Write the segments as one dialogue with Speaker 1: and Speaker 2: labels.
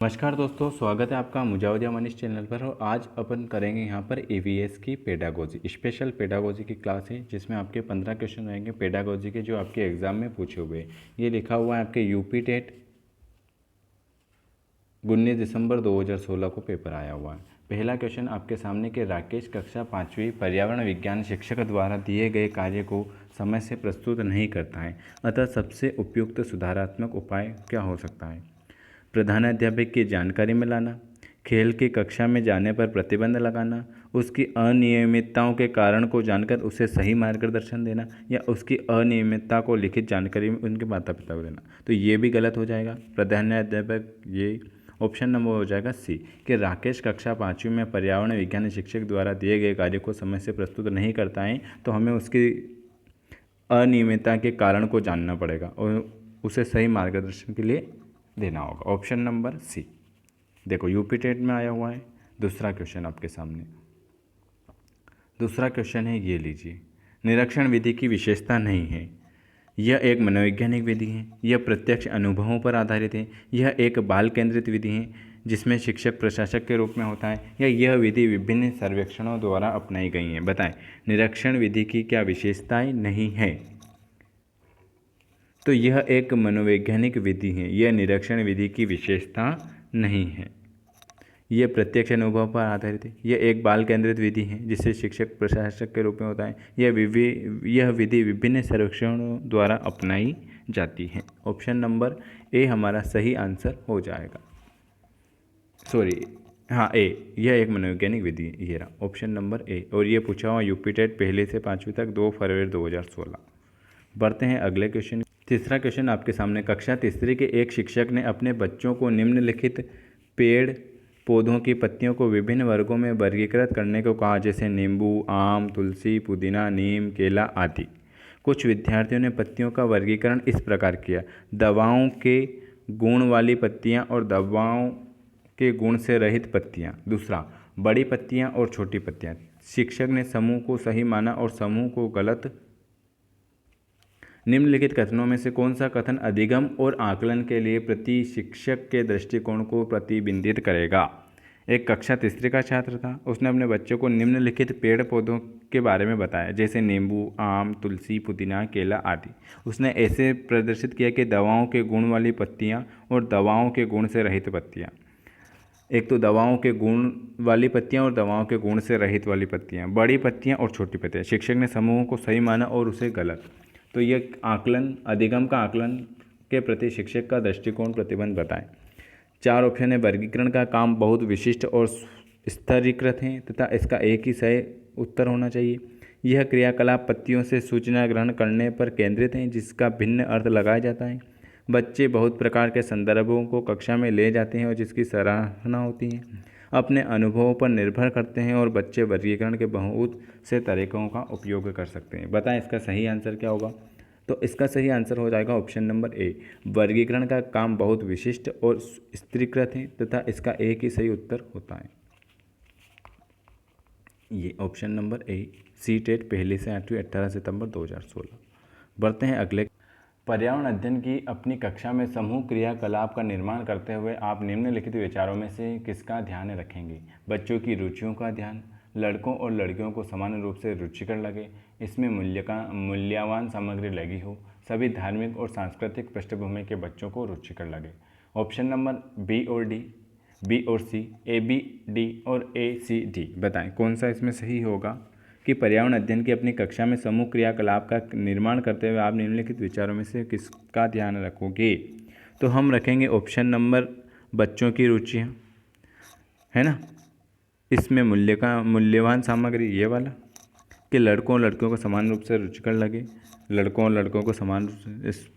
Speaker 1: नमस्कार दोस्तों, स्वागत है आपका मुजावदिया मनीष चैनल पर। और आज अपन करेंगे यहाँ पर ईवीएस की पेडागोजी, स्पेशल पेडागोजी की क्लास है जिसमें आपके 15 क्वेश्चन रहेंगे पेडागोजी के जो आपके एग्जाम में पूछे हुए हैं। ये लिखा हुआ है आपके यूपी टेट 19 दिसंबर 2016 को पेपर आया हुआ है। पहला क्वेश्चन आपके सामने के राकेश कक्षा 5वीं पर्यावरण विज्ञान शिक्षक द्वारा दिए गए कार्य को समय से प्रस्तुत नहीं करता है, अतः सबसे उपयुक्त सुधारात्मक उपाय क्या हो सकता है? प्रधानाध्यापक की जानकारी में लाना, खेल की कक्षा में जाने पर प्रतिबंध लगाना, उसकी अनियमितताओं के कारण को जानकर उसे सही मार्गदर्शन देना, या उसकी अनियमितता को लिखित जानकारी में उनके माता पिता को देना। तो ये भी गलत हो जाएगा। प्रधानाध्यापक, ये ऑप्शन नंबर हो जाएगा सी कि राकेश कक्षा 5वीं में पर्यावरण विज्ञान शिक्षक द्वारा दिए गए कार्य को समय से प्रस्तुत नहीं करता है, तो हमें उसकी अनियमितता के कारण को जानना पड़ेगा और उसे सही मार्गदर्शन के लिए देना होगा। Option number C. देखो यूपी टेट में आया हुआ है। दूसरा क्वेश्चन आपके सामने, दूसरा क्वेश्चन है, ये लीजिए। निरीक्षण विधि की विशेषता नहीं है। यह एक मनोवैज्ञानिक विधि है। यह प्रत्यक्ष अनुभवों पर आधारित है। यह एक बाल केंद्रित विधि है जिसमें शिक्षक प्रशासक के रूप में होता है, या यह विधि विभिन्न सर्वेक्षणों द्वारा अपनाई गई है। बताएं, निरीक्षण विधि की क्या विशेषताएं नहीं है? तो यह एक मनोवैज्ञानिक विधि है। यह निरीक्षण विधि की विशेषता नहीं है। यह प्रत्यक्ष अनुभव पर आधारित है। यह एक बाल केंद्रित विधि है जिससे शिक्षक प्रशासक के रूप में होता है। यह विधि विभिन्न सर्वेक्षणों द्वारा अपनाई जाती है। ऑप्शन नंबर ए हमारा सही आंसर हो जाएगा। सॉरी, हाँ ए, यह एक मनोवैज्ञानिक विधि है। ये रहा ऑप्शन नंबर ए। और ये पूछा हुआ यूपी टेट पहले से 5वीं तक 2 फरवरी 2016। बढ़ते हैं अगले क्वेश्चन। तीसरा क्वेश्चन आपके सामने, कक्षा तीसरी के एक शिक्षक ने अपने बच्चों को निम्नलिखित पेड़ पौधों की पत्तियों को विभिन्न वर्गों में वर्गीकृत करने को कहा, जैसे नींबू, आम, तुलसी, पुदीना, नीम, केला आदि। कुछ विद्यार्थियों ने पत्तियों का वर्गीकरण इस प्रकार किया: दवाओं के गुण वाली पत्तियां और दवाओं के गुण से रहित पत्तियां। दूसरा, बड़ी पत्तियां और छोटी पत्तियां। शिक्षक ने समूह को सही माना और समूह को गलत। निम्नलिखित कथनों में से कौन सा कथन अधिगम और आकलन के लिए प्रति शिक्षक के दृष्टिकोण को प्रतिबिंबित करेगा? एक कक्षा तीसरी का छात्र था। उसने अपने बच्चों को निम्नलिखित पेड़ पौधों के बारे में बताया, जैसे नींबू, आम, तुलसी, पुदीना, केला आदि। उसने ऐसे प्रदर्शित किया कि दवाओं के गुण वाली पत्तियां और दवाओं के गुण से रहित पत्तियां। एक तो दवाओं के गुण वाली पत्तियां और दवाओं के गुण से रहित वाली पत्तियां, बड़ी पत्तियां और छोटी पत्तियां। शिक्षक ने समूह को सही माना और उसे गलत। तो यह आकलन, अधिगम का आकलन के प्रति शिक्षक का दृष्टिकोण प्रतिबंध बताएं। 4 ऑप्शन है। वर्गीकरण का काम बहुत विशिष्ट और स्तरीकृत है तथा इसका एक ही सही उत्तर होना चाहिए। यह क्रियाकलाप पत्तियों से सूचना ग्रहण करने पर केंद्रित है जिसका भिन्न अर्थ लगाया जाता है। बच्चे बहुत प्रकार के संदर्भों को कक्षा में ले जाते हैं और जिसकी सराहना होती है। अपने अनुभवों पर निर्भर करते हैं और बच्चे वर्गीकरण के बहुत से तरीकों का उपयोग कर सकते हैं। बताएं इसका सही आंसर क्या होगा? तो इसका सही आंसर हो जाएगा ऑप्शन नंबर ए। वर्गीकरण का काम बहुत विशिष्ट और स्तरीकृत है तथा इसका एक ही सही उत्तर होता है। ये option number A, C TET पहले से 8वीं 18 सितंबर 2016। बढ़ते हैं अगले। पर्यावरण अध्ययन की अपनी कक्षा में समूह क्रियाकलाप का निर्माण करते हुए आप निम्नलिखित विचारों में से किसका ध्यान रखेंगे? बच्चों की रुचियों का ध्यान, लड़कों और लड़कियों को समान रूप से रुचिकर लगे, इसमें मूल्यवान सामग्री लगी हो, सभी धार्मिक और सांस्कृतिक पृष्ठभूमि के बच्चों को रुचिकर लगे। ऑप्शन नंबर बी और डी, बी और सी, ए बी डी और ए सी डी। बताएं कौन सा इसमें सही होगा कि पर्यावरण अध्ययन की अपनी कक्षा में समूह क्रियाकलाप का निर्माण करते हुए आप निम्नलिखित विचारों में से किसका ध्यान रखोगे? तो हम रखेंगे ऑप्शन नंबर बच्चों की रुचियाँ, है ना। इसमें मूल्यवान सामग्री ये वाला कि लड़कों और लड़कियों को समान रूप से रुचिकर लगे, लड़कों और लड़कों को समान रूप से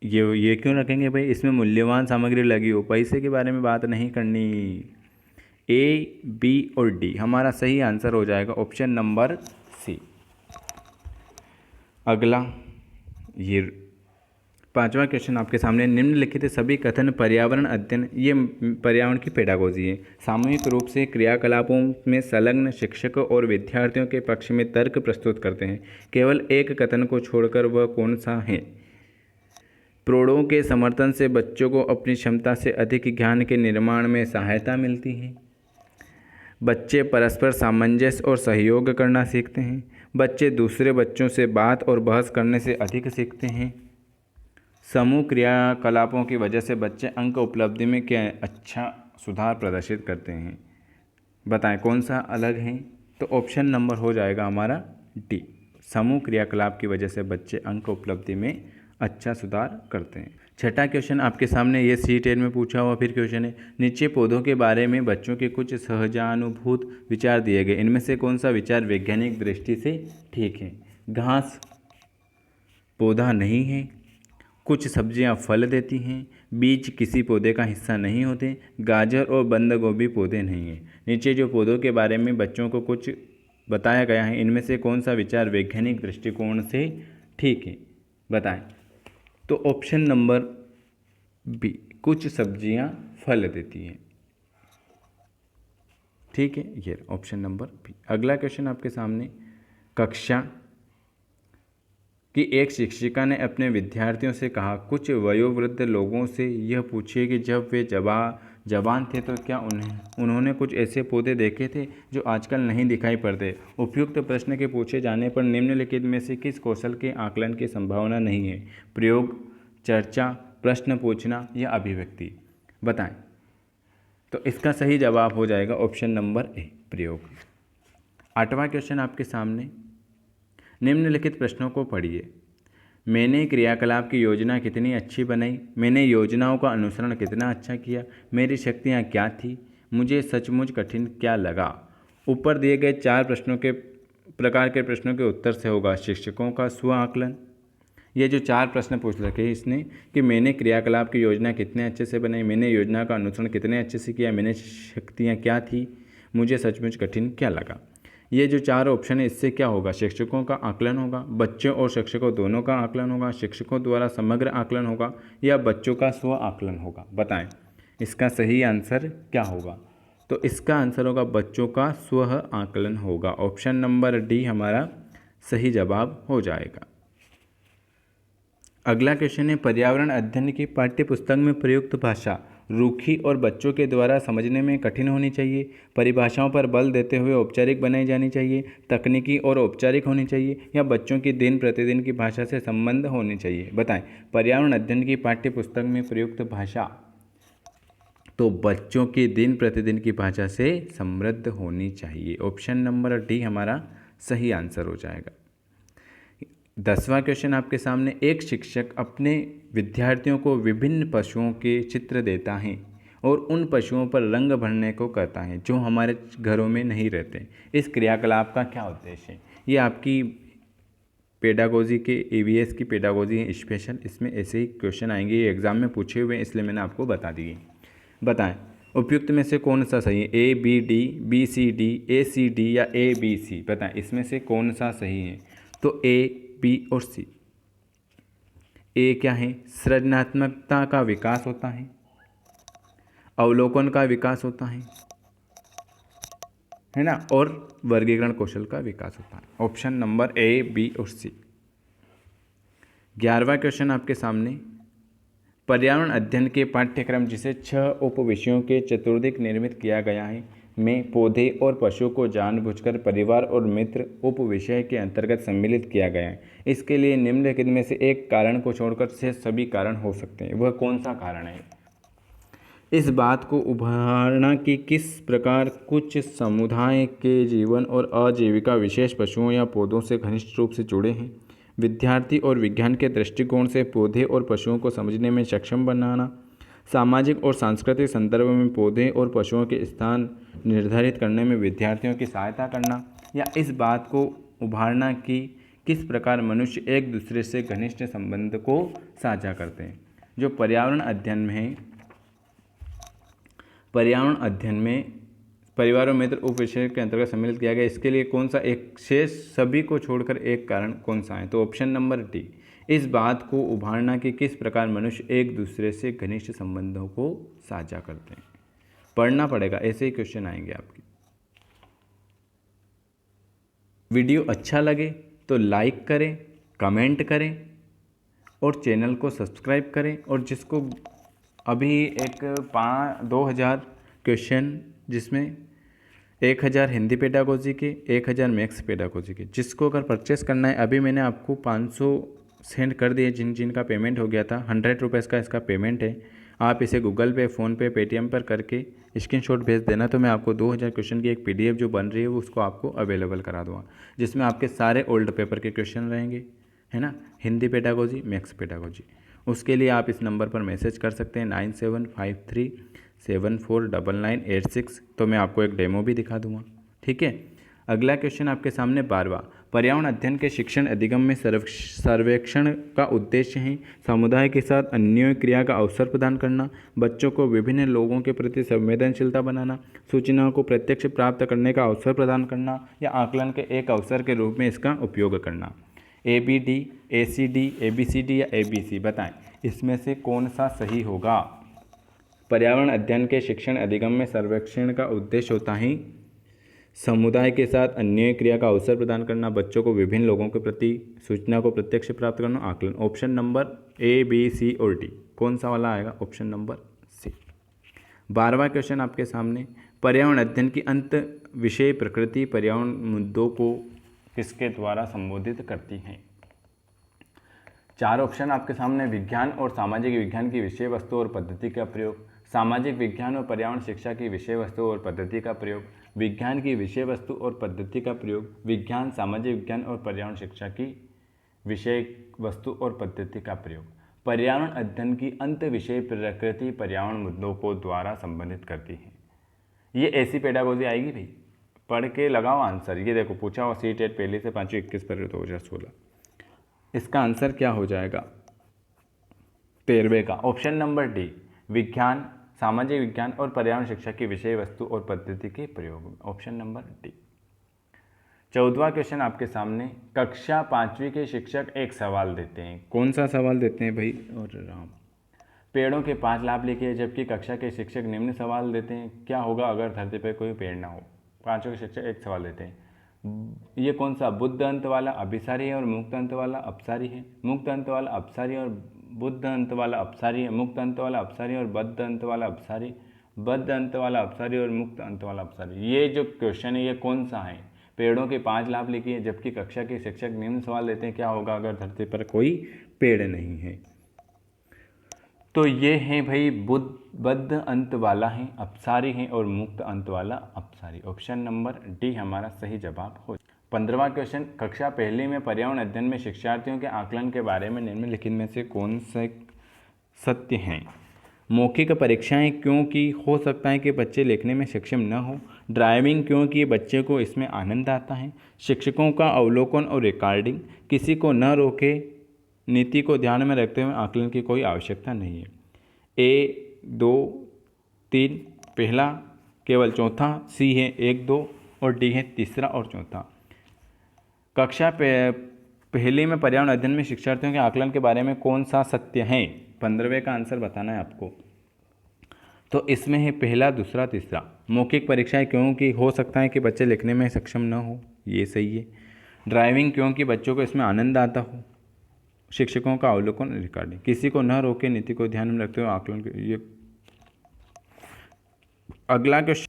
Speaker 1: ये क्यों रखेंगे भाई? इसमें मूल्यवान सामग्री लगी हो, पैसे के बारे में बात नहीं करनी। ए, बी और डी हमारा सही आंसर हो जाएगा ऑप्शन नंबर सी। अगला, ये 5वां क्वेश्चन आपके सामने, निम्नलिखित सभी कथन पर्यावरण अध्ययन, ये पर्यावरण की पेडागोजी है, सामूहिक रूप से क्रियाकलापों में संलग्न शिक्षकों और विद्यार्थियों के पक्ष में तर्क प्रस्तुत करते हैं। केवल एक कथन को छोड़कर वह कौन सा है? प्रौढ़ों के समर्थन से बच्चों को अपनी क्षमता से अधिक ज्ञान के निर्माण में सहायता मिलती है। बच्चे परस्पर सामंजस्य और सहयोग करना सीखते हैं। बच्चे दूसरे बच्चों से बात और बहस करने से अधिक सीखते हैं। समूह क्रियाकलापों की वजह से बच्चे अंक उपलब्धि में क्या अच्छा सुधार प्रदर्शित करते हैं। बताएं कौन सा अलग है, तो ऑप्शन नंबर हो जाएगा हमारा डी। समूह क्रियाकलाप की वजह से बच्चे अंक उपलब्धि में अच्छा सुधार करते हैं। छठा क्वेश्चन आपके सामने ये C10 में पूछा हुआ फिर क्वेश्चन है, नीचे पौधों के बारे में बच्चों के कुछ सहजानुभूत विचार दिए गए, इनमें से कौन सा विचार वैज्ञानिक दृष्टि से ठीक है। घास पौधा नहीं है, कुछ सब्जियां फल देती हैं, बीज किसी पौधे का हिस्सा नहीं होते, गाजर और बंद गोभी पौधे नहीं हैं। नीचे जो पौधों के बारे में बच्चों को कुछ बताया गया है, इनमें से कौन सा विचार वैज्ञानिक दृष्टिकोण से ठीक है, बताएं। तो ऑप्शन नंबर बी, कुछ सब्जियां फल देती हैं। ठीक है, ये ऑप्शन नंबर बी। अगला क्वेश्चन आपके सामने, कक्षा कि एक शिक्षिका ने अपने विद्यार्थियों से कहा, कुछ वयोवृद्ध लोगों से यह पूछिए कि जब वे जवान थे तो क्या उन्होंने कुछ ऐसे पौधे देखे थे जो आजकल नहीं दिखाई पड़ते। उपयुक्त प्रश्न के पूछे जाने पर निम्नलिखित में से किस कौशल के आकलन की संभावना नहीं है। प्रयोग, चर्चा, प्रश्न पूछना या अभिव्यक्ति, बताएं। तो इसका सही जवाब हो जाएगा ऑप्शन नंबर ए, प्रयोग। आठवां क्वेश्चन आपके सामने, निम्नलिखित प्रश्नों को पढ़िए। मैंने क्रियाकलाप की योजना कितनी अच्छी बनाई, मैंने योजनाओं का अनुसरण कितना अच्छा किया, मेरी शक्तियाँ क्या थी, मुझे सचमुच कठिन क्या लगा। ऊपर दिए गए 4 प्रश्नों के प्रकार के प्रश्नों के उत्तर से होगा शिक्षकों का स्व आकलन। ये जो 4 प्रश्न पूछ रखे इसने कि मैंने क्रियाकलाप की योजना कितने अच्छे से बनाई, मैंने योजना का अनुसरण कितने अच्छे से किया, मैंने शक्तियाँ क्या थी, मुझे सचमुच कठिन क्या लगा। ये जो 4 ऑप्शन है इससे क्या होगा, शिक्षकों का आकलन होगा, बच्चों और शिक्षकों दोनों का आकलन होगा, शिक्षकों द्वारा समग्र आकलन होगा या बच्चों का स्व आकलन होगा। बताएं इसका सही आंसर क्या होगा। तो इसका आंसर होगा बच्चों का स्व आकलन होगा। ऑप्शन नंबर डी हमारा सही जवाब हो जाएगा। अगला क्वेश्चन है, पर्यावरण अध्ययन की पाठ्यपुस्तक में प्रयुक्त भाषा रूखी और बच्चों के द्वारा समझने में कठिन होनी चाहिए, परिभाषाओं पर बल देते हुए औपचारिक बनाई जानी चाहिए, तकनीकी और औपचारिक होनी चाहिए या बच्चों की दिन प्रतिदिन की भाषा से संबंध होनी चाहिए। बताएं पर्यावरण अध्ययन की पाठ्यपुस्तक में प्रयुक्त भाषा तो बच्चों की दिन प्रतिदिन की भाषा से समृद्ध होनी चाहिए। ऑप्शन नंबर डी हमारा सही आंसर हो जाएगा। 10वां क्वेश्चन आपके सामने, एक शिक्षक अपने विद्यार्थियों को विभिन्न पशुओं के चित्र देता है और उन पशुओं पर रंग भरने को कहता है जो हमारे घरों में नहीं रहते। इस क्रियाकलाप का क्या उद्देश्य है। ये आपकी पेडागोजी के EVS की पेडागोजी है स्पेशल, इसमें ऐसे ही क्वेश्चन आएंगे, ये एग्जाम में पूछे हुए हैं इसलिए मैंने आपको बता दिए। बताएं उपयुक्त में से कौन सा सही है, ABD, BCD, ACD या ABC। बताएं इसमें से कौन सा सही है। तो A, B और C। ए क्या है, सृजनात्मकता का विकास होता है, अवलोकन का विकास होता है ना, और वर्गीकरण कौशल का विकास होता है। ऑप्शन नंबर A, B और C। 11वां क्वेश्चन आपके सामने, पर्यावरण अध्ययन के पाठ्यक्रम जिसे 6 उपविषयों के चतुर्दिक निर्मित किया गया है में पौधे और पशु को जानबूझकर परिवार और मित्र उपविषय के अंतर्गत सम्मिलित किया गया है। इसके लिए निम्नलिखित में से एक कारण को छोड़कर से सभी कारण हो सकते हैं। वह कौन सा कारण है। इस बात को उभारना कि किस प्रकार कुछ समुदाय के जीवन और आजीविका विशेष पशुओं या पौधों से घनिष्ठ रूप से जुड़े हैं। विद्यार्थी और विज्ञान के दृष्टिकोण से पौधे और पशुओं को समझने में सक्षम बनाना। सामाजिक और सांस्कृतिक संदर्भ में पौधे और पशुओं के स्थान निर्धारित करने में विद्यार्थियों की सहायता करना। या इस बात को उभारना कि किस प्रकार मनुष्य एक दूसरे से घनिष्ठ संबंध को साझा करते हैं। जो पर्यावरण अध्ययन में परिवार और मित्र उपविषय के अंतर्गत सम्मिलित किया गया, इसके लिए कौन सा एक शेष सभी को छोड़कर एक कारण कौन सा है। तो ऑप्शन नंबर डी, इस बात को उभारना कि किस प्रकार मनुष्य एक दूसरे से घनिष्ठ संबंधों को साझा करते हैं। पढ़ना पड़ेगा, ऐसे ही क्वेश्चन आएंगे आपके। वीडियो अच्छा लगे तो लाइक करें, कमेंट करें और चैनल को सब्सक्राइब करें। और जिसको अभी एक 2000 क्वेश्चन, जिसमें 1000 हिंदी पेडागोजी के, 1000 मैथ्स पेडागोजी के, जिसको अगर परचेस करना है, अभी मैंने आपको 500 सेंड कर दिए जिनका पेमेंट हो गया था। 100 रुपीज़ का इसका पेमेंट है। आप इसे गूगल पे, फ़ोनपे, पेटीएम पर करके स्क्रीनशॉट भेज देना, तो मैं आपको 2000 क्वेश्चन की एक PDF जो बन रही है वो उसको आपको अवेलेबल करा दूँगा, जिसमें आपके सारे ओल्ड पेपर के क्वेश्चन रहेंगे, है ना, हिंदी पेडागोजी, मैथ्स पेडागोजी। उसके लिए आप इस नंबर पर मैसेज कर सकते हैं 9753749986। तो मैं आपको एक डेमो भी दिखा दूँगा, ठीक है। अगला क्वेश्चन आपके सामने 12वां, पर्यावरण अध्ययन के शिक्षण अधिगम में सर्वेक्षण का उद्देश्य है समुदाय के साथ अन्योन्य क्रिया का अवसर प्रदान करना, बच्चों को विभिन्न लोगों के प्रति संवेदनशीलता बनाना, सूचनाओं को प्रत्यक्ष प्राप्त करने का अवसर प्रदान करना, या आकलन के एक अवसर के रूप में इसका उपयोग करना। ABD, ACD, ABCD या ABC बताएं, इसमें से कौन सा सही होगा। पर्यावरण अध्ययन के शिक्षण अधिगम में सर्वेक्षण का उद्देश्य होता है समुदाय के साथ अन्योन्य क्रिया का अवसर प्रदान करना, बच्चों को विभिन्न लोगों के प्रति सूचना को प्रत्यक्ष प्राप्त करना, आकलन। Option number A, B, C और D कौन सा वाला आएगा? Option number C। 12वां क्वेश्चन आपके सामने, पर्यावरण अध्ययन की अंत विषय प्रकृति पर्यावरण मुद्दों को किसके द्वारा संबोधित करती हैं? 4 ऑप्शन आपके सामने, विज्ञान और सामाजिक विज्ञान की विषय वस्तु और पद्धति का प्रयोग, सामाजिक विज्ञान और पर्यावरण शिक्षा की विषय वस्तु और पद्धति का प्रयोग, विज्ञान की विषय वस्तु और पद्धति का प्रयोग, विज्ञान, सामाजिक विज्ञान और पर्यावरण शिक्षा की विषय वस्तु और पद्धति का प्रयोग। पर्यावरण अध्ययन की अंत विषय प्रकृति पर्यावरण मुद्दों को द्वारा संबंधित करती है। ये ऐसी पेडागोजी आएगी भाई, पढ़ के लगाओ आंसर। ये देखो पूछा हुआ CTET पहले से 5 21 फरवरी 2016। इसका आंसर क्या हो जाएगा 13वें का? ऑप्शन नंबर D, विज्ञान, सामाजिक विज्ञान और पर्यावरण शिक्षा की विषय वस्तु और पद्धति के प्रयोग। Option number D। 14वां क्वेश्चन आपके सामने, कक्षा 5वीं के शिक्षक एक सवाल देते हैं। कौन सा सवाल देते हैं भाई? और राम, पेड़ों के 5 लाभ लिखिए, जबकि कक्षा के शिक्षक निम्न सवाल देते हैं, क्या होगा अगर धरती पर कोई पेड़ ना हो? 5 के शिक्षक एक सवाल देते हैं। ये कौन सा? बुद्ध अंत वाला अभिसारी है और मुक्त अंत वाला अपसारी है, मुक्त अंत वाला अपसारी और बुद्ध अंत वाला अपसारी है, मुक्त अंत वाला अपसारी और बद्ध अंत वाला अपसारी, बद्ध अंत वाला अपसारी और मुक्त अंत वाला अपसारी। ये जो क्वेश्चन है ये कौन सा है? पेड़ों के 5 लाभ लिखिए, जबकि कक्षा के शिक्षक निम्न सवाल देते हैं, क्या होगा अगर धरती पर कोई पेड़ नहीं है? तो ये है भाई बद्ध अंत वाला है अपसारी है और मुक्त अंत वाला अपसारी। ऑप्शन नंबर D हमारा सही जवाब हो। 15वां क्वेश्चन, कक्षा पहली में पर्यावरण अध्ययन में शिक्षार्थियों के आकलन के बारे में निम्नलिखित में से कौन से सत्य हैं? मौखिक परीक्षाएं क्योंकि हो सकता है कि बच्चे लिखने में सक्षम न हो, ड्राइविंग क्योंकि बच्चे को इसमें आनंद आता है, शिक्षकों का अवलोकन और रिकॉर्डिंग, किसी को न रोके, नीति को ध्यान में रखते हुए आकलन की कोई आवश्यकता नहीं है। A 2 3 पहला, केवल चौथा C है 1 2 और D है तीसरा और चौथा। कक्षा पहली में पर्यावरण अध्ययन में शिक्षार्थियों के आकलन के बारे में कौन सा सत्य है? 15वें का आंसर बताना है आपको। तो इसमें है पहला, दूसरा, तीसरा। मौखिक परीक्षाएं क्योंकि हो सकता है कि बच्चे लिखने में सक्षम न हो, ये सही है। ड्राइविंग क्योंकि बच्चों को इसमें आनंद आता हो, शिक्षकों का अवलोकन रिकॉर्डिंग, किसी को न रोके, नीति को ध्यान में रखते हुए आकलन। ये अगला क्वेश्चन,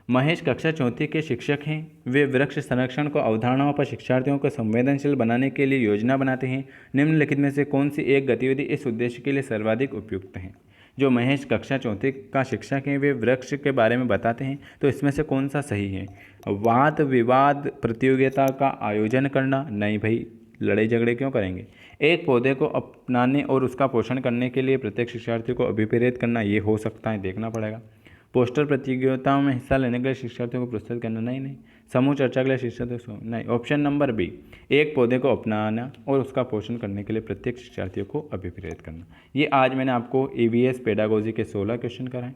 Speaker 1: महेश कक्षा 4 के शिक्षक हैं। वे वृक्ष संरक्षण को अवधारणाओं पर शिक्षार्थियों को संवेदनशील बनाने के लिए योजना बनाते हैं। निम्नलिखित में से कौन सी एक गतिविधि इस उद्देश्य के लिए सर्वाधिक उपयुक्त है? जो महेश कक्षा 4 का शिक्षक हैं वे वृक्ष के बारे में बताते हैं, तो इसमें से कौन सा सही है? वाद विवाद प्रतियोगिता का आयोजन करना? नहीं भाई, लड़ाई झगड़े क्यों करेंगे। एक पौधे को अपनाने और उसका पोषण करने के लिए प्रत्येक शिक्षार्थी को अभिप्रेरित करना, ये हो सकता है, देखना पड़ेगा। पोस्टर प्रतियोगिताओं में हिस्सा लेने के लिए शिक्षार्थियों को प्रोत्साहित करना? नहीं। समूह चर्चा के लिए शिक्षार्थियों को? नहीं। ऑप्शन नंबर B, एक पौधे को अपनाना और उसका पोषण करने के लिए प्रत्येक शिक्षार्थियों को अभिप्रेरित करना। ये आज मैंने आपको EVS पेडागोजी के 16 क्वेश्चन कराएं।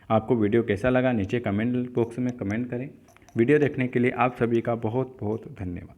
Speaker 1: आपको वीडियो कैसा लगा नीचे कमेंट बॉक्स में कमेंट करें। वीडियो देखने के लिए आप सभी का बहुत बहुत धन्यवाद।